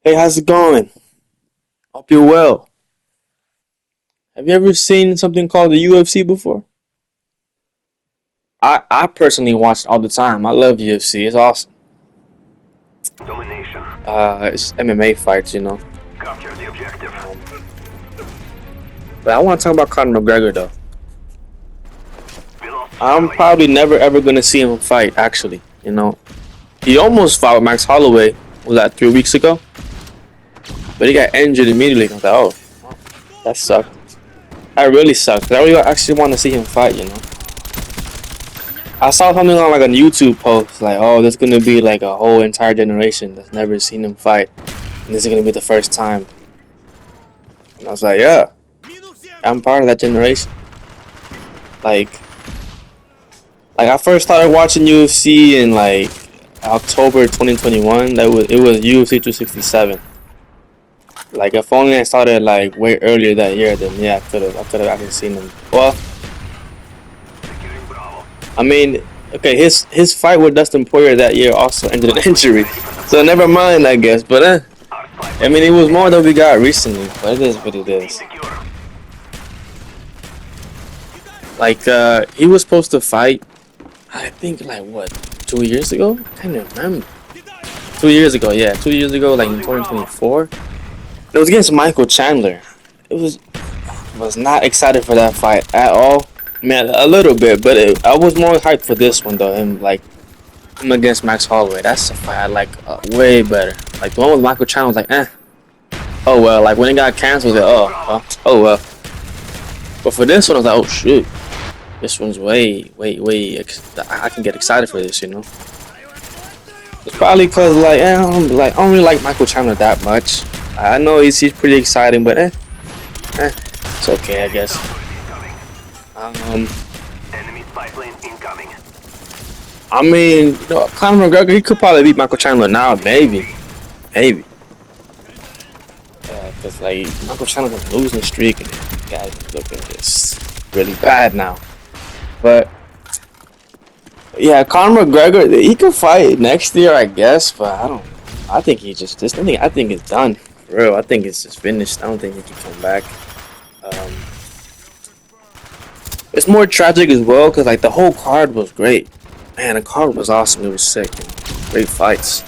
Hey, how's it going? Hope you're well. Have you ever seen something called the UFC before? I personally watch it all the time. I love UFC. It's awesome. Domination. It's MMA fights. Capture the objective. Um, but I want to talk about Conor McGregor though. We lost I'm Charlie. probably never ever gonna see him fight. Actually, he almost fought with Max Holloway. Was that 3 weeks ago? But he got injured immediately. I was like, oh, that sucked. That really sucked. I really actually want to see him fight. I saw something on like a YouTube post like, oh, there's gonna be like a whole entire generation that's never seen him fight, and this is gonna be the first time. And I was like, yeah, I'm part of that generation. Like, like I first started watching UFC in like October 2021. It was UFC 267. Like, if only I started like way earlier that year, then yeah, I could have actually seen him. Well, Securing Bravo. I mean, okay, his fight with Dustin Poirier that year also ended in injury, so never mind, I guess. But Our I spy mean, it was more than we got recently, but it is what it plane is. secure. Like, he was supposed to fight, I think, like, what, 2 years ago? I can't remember. 2 years ago, yeah, 2 years ago, like in 2024. It was against Michael Chandler. It was not excited for that fight at all. Man, a little bit, but I was more hyped for this one though. Him against Max Holloway. That's a fight I like way better. Like the one with Michael Chandler was like, oh well. Like when it got canceled, I was like, oh well. But for this one, I was like, oh shoot, this one's way. I can get excited for this. It's probably cause I don't really like Michael Chandler that much. I know he's pretty exciting, but it's okay, I guess. Um, Enemy spy plane incoming. I mean, Conor McGregor, he could probably beat Michael Chandler now, maybe. Cause like Michael Chandler's on a losing streak, and the guy's looking just really bad now. But yeah, Conor McGregor, he could fight next year, I guess. But I don't. I think he just this. I think it's done. For real, I think it's just finished. I don't think he can come back. Um, it's more tragic as well, cause like the whole card was great. Man, the card was awesome. It was sick. Great fights.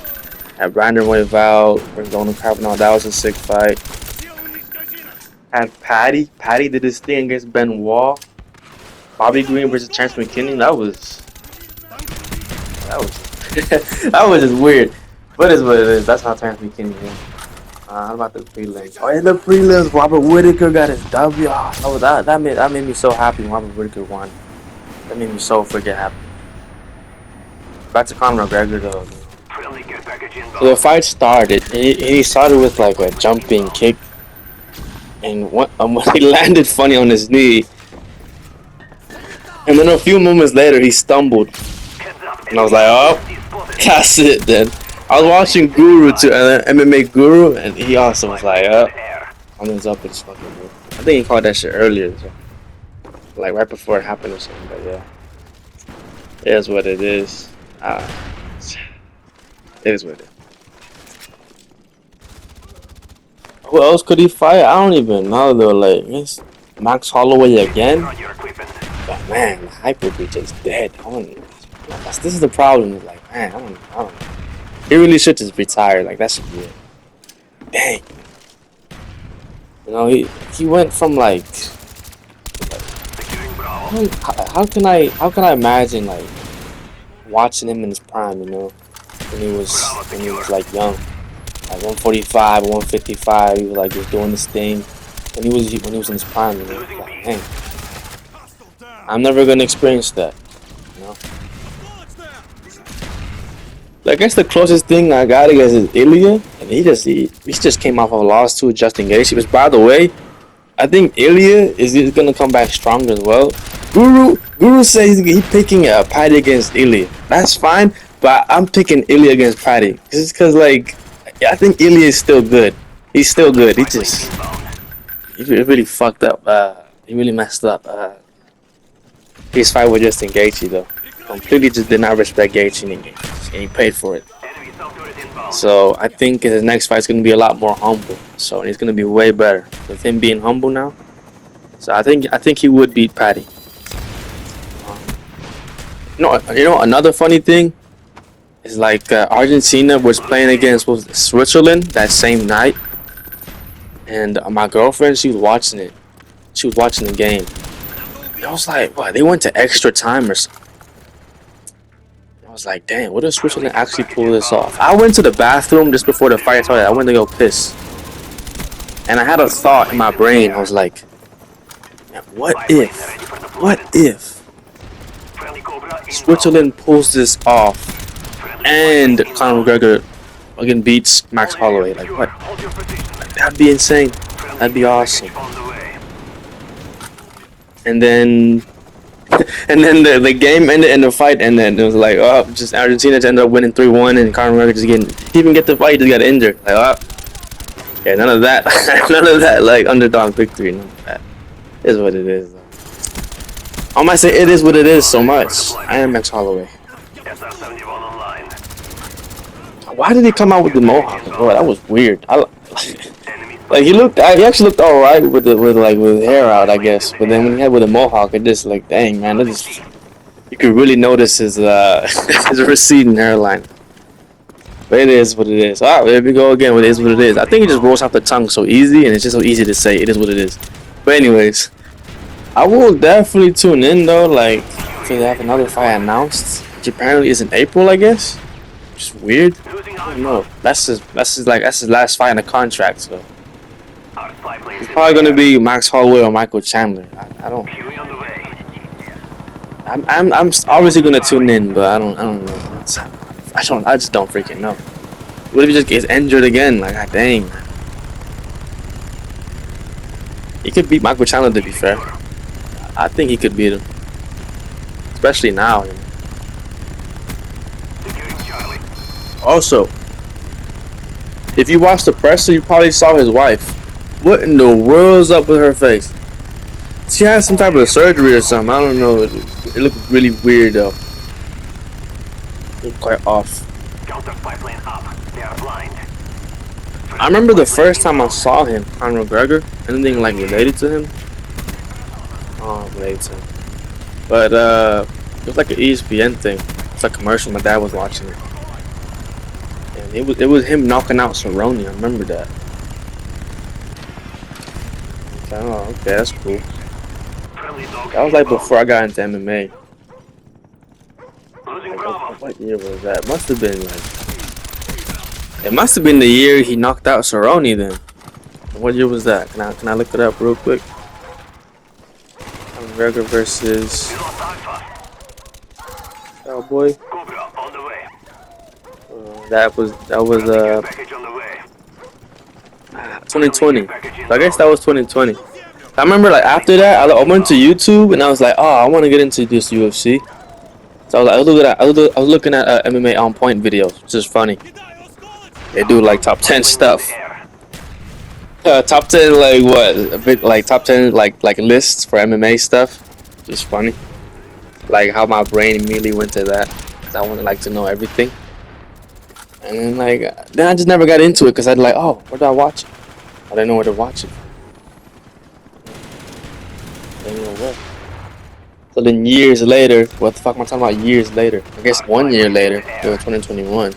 Had Brandon Royval, Donald Kavanaugh. That was a sick fight. Had Patty. Patty did his thing against Ben Wall. Bobby Green versus Chance McKinney. That was that was just weird. But it's what it is. That's how Chance McKinney is. How about the prelims? Oh, in the prelims, Robert Whitaker got his W. That made me so happy when Robert Whitaker won. That made me so freaking happy. Back to Conor McGregor though. Friendly care package So the inbound. fight started. He started with like a jumping kick, and when he landed funny on his knee, and then a few moments later he stumbled, Heads up. and I was like, oh, that's it then. I was watching Guru too, MMA Guru, and he also was like, Air. something's up with his fucking knee. I think he called that shit earlier, so, like right before it happened or something. But yeah, it is what it is. Uh, it is what it is. Who else could he fight? I don't even know though. Like, it's Max Holloway again. On your equipment. But man, the hype would be just dead. This is the problem. Is like, man, I don't know. He really should just retire. Like that should be it. Dang. He went from like, Securing Bravo. how can I imagine like watching him in his prime? When he was like young, like 145, 155. He was like just doing this thing. When he was in his prime, Losing like, B. dang, I'm never gonna experience that. You know. I guess the closest thing I got is Ilya, and he just came off of a loss to Justin Gaethje. Which, by the way, I think Ilya is gonna come back stronger as well. Guru says he's picking Paddy against Ilya. That's fine, but I'm picking Ilya against Paddy. Just because like I think Ilya is still good. He's still good. Inbound. He really fucked up. He really messed up. His fight with Justin Gaethje though. Completely just did not respect Gaethje, and he paid for it. Enemy South turret inbound. So I think his next fight's gonna be a lot more humble. So he's gonna be way better with him being humble now. So I think he would beat Patty. Another funny thing is like Argentina was playing against Switzerland that same night, and my girlfriend, she was watching it. She was watching the game. And I was like, "What? They went to extra time or something?" I was like, "Damn, what if Switzerland actually pull this off?" I went to the bathroom just before the fight started. I went to go piss, and I had a thought in my brain. I was like, "Man, what if? What if Switzerland pulls this off and Conor McGregor again beats Max Holloway? Like what? Like, that'd be insane. That'd be awesome." And then, the game ended and the fight ended. And it was like, oh, just Argentina ended up winning 3-1, and Conor McGregor just he even get the fight, he just got injured. Like, oh, yeah, none of that, none of that, like underdog victory. None of that. It is what it is. I might say it is what it is so much. I am Max Holloway. Why did he come out with the mohawk? Oh, that was weird. Like he actually looked all right with hair out, I guess. But then when he had with a mohawk, it just like, dang man, you could really notice his his receding hairline. But it is what it is. Ah, there we go again. It is what it is. I think it just rolls off the tongue so easy, and it's just so easy to say. It is what it is. But anyways, I will definitely tune in though. Like, to have another fight announced, which apparently is in April, I guess. Which is weird. I don't know. That's his last fight in the contract, so. It's probably gonna be Max Holloway or Michael Chandler. I don't. I'm obviously gonna tune in, but I don't know. I just don't freaking know. What if he just gets injured again? Like, god dang. He could beat Michael Chandler, to be fair. I think he could beat him, especially now. You know? Also, if you watched the presser, you probably saw his wife. What in the world's up with her face? She had some type of surgery or something. I don't know. It looked really weird though. It looked quite off. I remember the first time I saw him, Conor McGregor. Anything like related to him? Oh, related to him. But it was like an ESPN thing. It's like a commercial. My dad was watching it, and it was him knocking out Cerrone. I remember that. Oh, okay, that's cool. That was like before I got into MMA. Like, what year was that? Must have been like. It must have been the year he knocked out Cerrone. Then, what year was that? Can I look it up real quick? McGregor versus Cowboy. That was 2020. So I guess that was 2020. I remember like after that, I went to YouTube and I was like, oh, I want to get into this UFC. So I was looking at MMA on point videos, which is funny. They do like top 10 stuff. Top 10 like what? A bit like top 10 like lists for MMA stuff. Just funny. Like how my brain immediately went to that. 'Cause I wanted like to know everything. And then I just never got into it because I'd like, oh, where do I watch it? I didn't know where to watch it. I didn't know where. So then years later, what the fuck am I talking about? Years later, I guess 1 year later, it was 2021.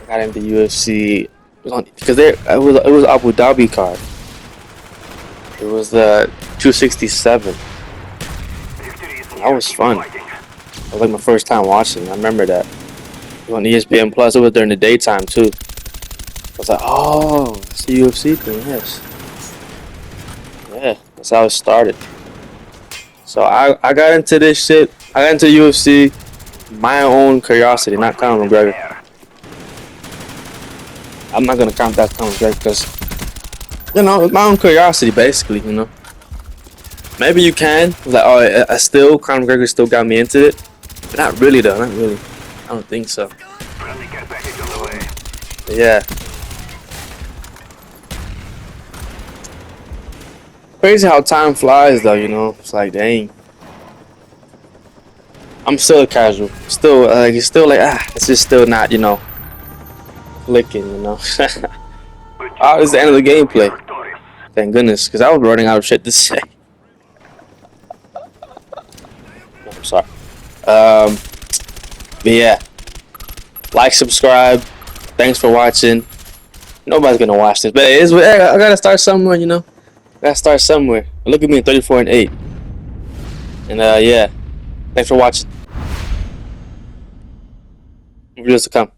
I got into UFC because it was Abu Dhabi card. It was the 267. That was fun. It was like my first time watching. I remember that. It was on ESPN Plus. It was during the daytime too. I was like, oh, it's the UFC thing. Yes. Yeah, that's how it started. So I got into this shit. I got into UFC, my own curiosity, not Conor McGregor. I'm not gonna count that Conor McGregor because, it's my own curiosity, basically. Maybe you can. Like, oh, Conor McGregor still got me into it. But not really though, not really. I don't think so. But yeah. Crazy how time flies though, It's like, dang. I'm still a casual. Still, it's still like, it's just still not, clicking, Oh, it's the end of the gameplay. Thank goodness, because I was running out of shit to say. I'm sorry. But yeah, like, subscribe. Thanks for watching. Nobody's gonna watch this, but it is. I gotta start somewhere, Gotta start somewhere. Look at me, 34-8. And yeah, thanks for watching. Videos to come.